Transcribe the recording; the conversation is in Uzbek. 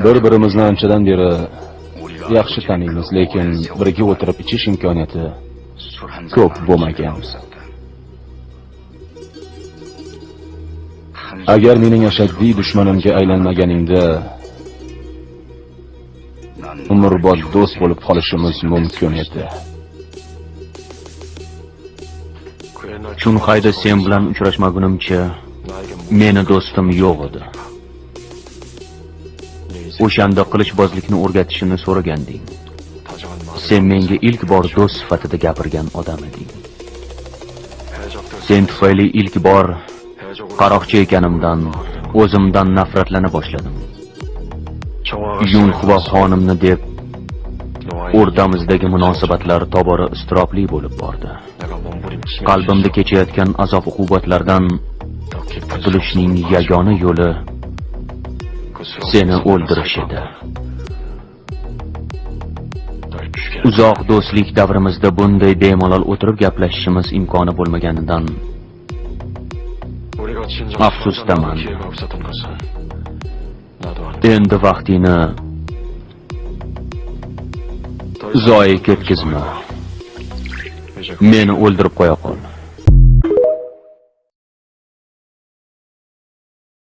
Bir-birimizni anchadan beri yaxshi taniymiz, lekin birga o'tirib ichish imkoniyati ko'p bo'lmagan. Agar mening ashaddiy dushmanimga aylanmaganingda umrbod do'st bo'lib qolishimiz mumkin edi. Chunxayda sen bilan uchrashmagunimcha meni do'stim yo'q edi. O'shanda qilichbozlikni o'rgatishini so'raganding. Sen menga ilk bor do'st sifatida gapirgan odam eding. Sen tufayli ilk bor qaroqchi ekanimdan, o'zimdan nafratlana boshladim. Yunxuva xonimni deb o'rtamizdagi munosabatlar tobora iztirobli bo'lib bordi. Qalbimda kechayotgan azob-uqubatlardan qutulishning yagona yo'li seni o'ldirish edi. Uzoq do'stlik davrimizda bunday bemalol o'tirib gaplashishimiz imkoni bo'lmaganidan afsusdaman. Endi vaqtini zoyi ketkizma. Meni o'ldirib qo'ya qol.